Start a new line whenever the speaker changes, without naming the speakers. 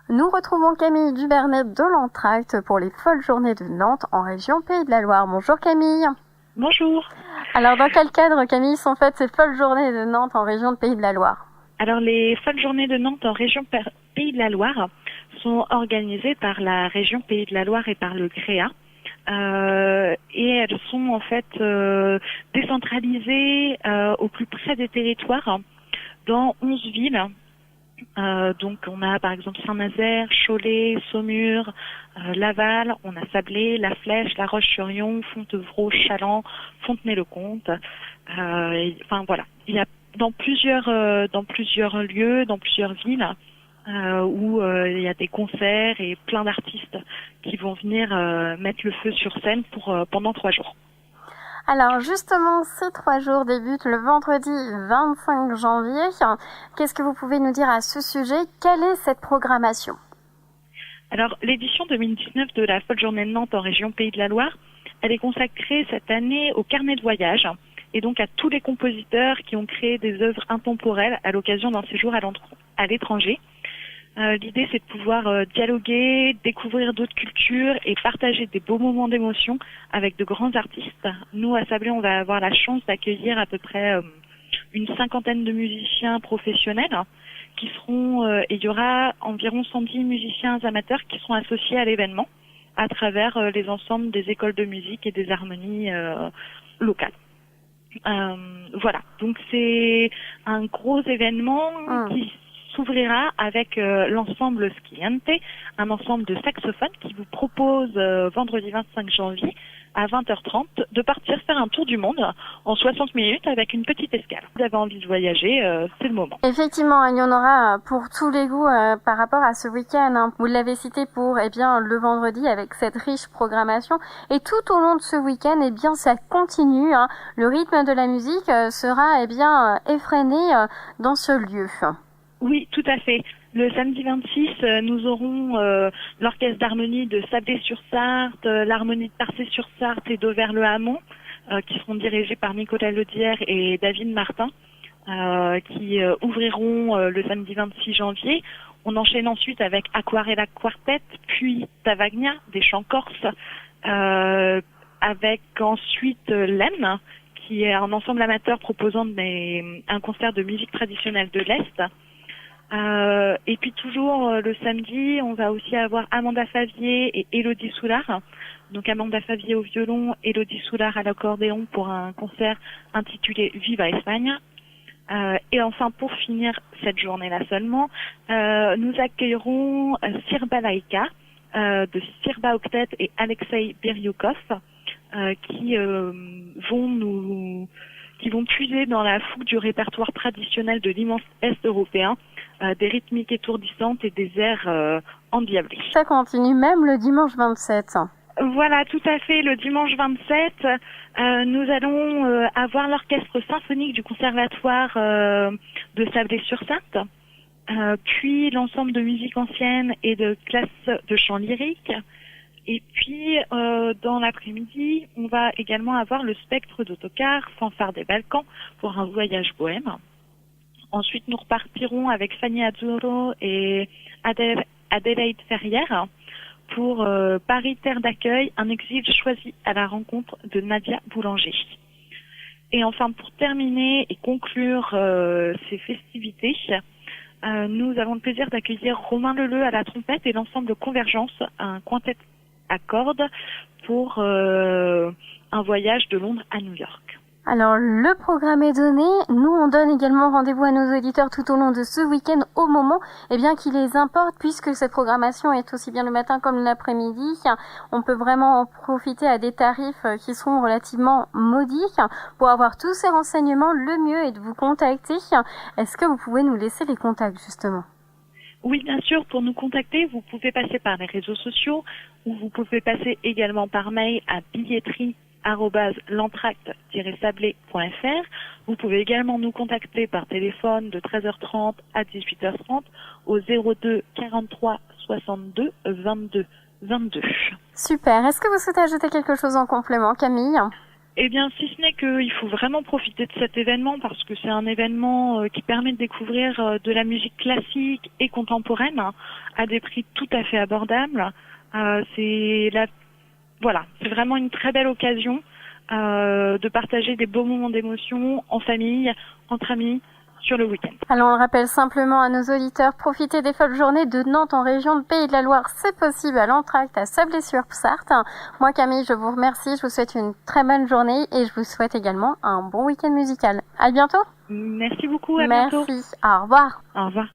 Nous retrouvons Camille Dubernet de l'Entracte pour les folles journées de Nantes en région Pays de la Loire. Bonjour Camille.
Bonjour.
Alors dans quel cadre, Camille, sont faites ces folles journées de Nantes en région de Pays de la Loire?
Alors les folles journées de Nantes en région Pays de la Loire sont organisées par la région Pays de la Loire et par le CREA. Et elles sont en fait décentralisées au plus près des territoires dans 11 villes. Donc on a par exemple Saint-Nazaire, Cholet, Saumur, Laval, on a Sablé, La Flèche, La Roche-sur-Yon, Fontevraud, Chaland, Fontenay-le-Comte. Enfin voilà, il y a dans plusieurs lieux, dans plusieurs villes où il y a des concerts et plein d'artistes qui vont venir mettre le feu sur scène pendant 3 jours.
Alors justement, ces 3 jours débutent le vendredi 25 janvier. Qu'est-ce que vous pouvez nous dire à ce sujet? Quelle est cette programmation?
Alors l'édition 2019 de la Folle Journée de Nantes en région Pays de la Loire, elle est consacrée cette année au carnet de voyage et donc à tous les compositeurs qui ont créé des œuvres intemporelles à l'occasion d'un séjour à l'étranger. L'idée, c'est de pouvoir dialoguer, découvrir d'autres cultures et partager des beaux moments d'émotion avec de grands artistes. Nous, à Sablé, on va avoir la chance d'accueillir à peu près une 50aine de musiciens professionnels qui seront, et il y aura environ 110 musiciens amateurs qui seront associés à l'événement à travers les ensembles des écoles de musique et des harmonies locales. Voilà, donc c'est un gros événement qui s'ouvrira avec l'ensemble Sciente, un ensemble de saxophones qui vous propose vendredi 25 janvier à 20h30 de partir faire un tour du monde en 60 minutes avec une petite escale. Vous avez envie de voyager, c'est le moment.
Effectivement, il y en aura pour tous les goûts par rapport à ce week-end. Vous l'avez cité pour le vendredi avec cette riche programmation. Et tout au long de ce week-end, ça continue. Le rythme de la musique sera effréné dans ce lieu.
Oui, tout à fait. Le samedi 26, nous aurons l'orchestre d'harmonie de Sablé-sur-Sarthe, l'harmonie de Parcé-sur-Sarthe et d'Auvers-le-Hamon, qui seront dirigés par Nicolas Ledière et David Martin, qui ouvriront le samedi 26 janvier. On enchaîne ensuite avec Aquarella Quartet, puis Tavagna, des chants corses, avec ensuite l'EM, qui est un ensemble amateur proposant un concert de musique traditionnelle de l'Est. Et puis toujours le samedi, on va aussi avoir Amanda Favier et Élodie Soulard. Donc Amanda Favier au violon, Élodie Soulard à l'accordéon pour un concert intitulé Viva Espagne. Et enfin, pour finir cette journée-là seulement, nous accueillerons Sirba Laïka de Sirba Octet et Alexei Biryukov qui vont puiser dans la fougue du répertoire traditionnel de l'immense Est européen, des rythmiques étourdissantes et des airs endiablés.
Ça continue même le dimanche 27.
Voilà, tout à fait. Le dimanche 27, nous allons avoir l'orchestre symphonique du conservatoire de Sablé-sur-Sarthe, puis l'ensemble de musique ancienne et de classes de chant lyrique. Et puis, dans l'après-midi, on va également avoir le spectre d'autocar, fanfare des Balkans, pour un voyage bohème. Ensuite, nous repartirons avec Fanny Azzurro et Adélaïde Ferrière pour Paris Terre d'accueil, un exil choisi à la rencontre de Nadia Boulanger. Et enfin, pour terminer et conclure ces festivités, nous avons le plaisir d'accueillir Romain Leleu à la trompette et l'ensemble Convergence, un quintet à cordes pour un voyage de Londres à New York.
Alors, le programme est donné. Nous, on donne également rendez-vous à nos auditeurs tout au long de ce week-end au moment qui les importe, puisque cette programmation est aussi bien le matin comme l'après-midi. On peut vraiment en profiter à des tarifs qui seront relativement modiques. Pour avoir tous ces renseignements, le mieux est de vous contacter. Est-ce que vous pouvez nous laisser les contacts, justement?
Oui, bien sûr. Pour nous contacter, vous pouvez passer par les réseaux sociaux ou vous pouvez passer également par mail à billetterie@l'entracte-sablé.fr. Vous pouvez également nous contacter par téléphone de 13h30 à 18h30 au 02 43 62 22 22.
Super. Est-ce que vous souhaitez ajouter quelque chose en complément, Camille?
Eh bien, si ce n'est qu'il faut vraiment profiter de cet événement parce que c'est un événement qui permet de découvrir de la musique classique et contemporaine à des prix tout à fait abordables. Voilà, c'est vraiment une très belle occasion de partager des beaux moments d'émotion en famille, entre amis, sur le week-end.
Alors on rappelle simplement à nos auditeurs, profiter des folles journées de Nantes en région de Pays de la Loire, c'est possible à l'Entracte, à Sablé-sur-Sarthe. Moi Camille, je vous remercie, je vous souhaite une très bonne journée et je vous souhaite également un bon week-end musical. À bientôt.
Merci beaucoup, à bientôt.
Merci, au revoir.
Au revoir.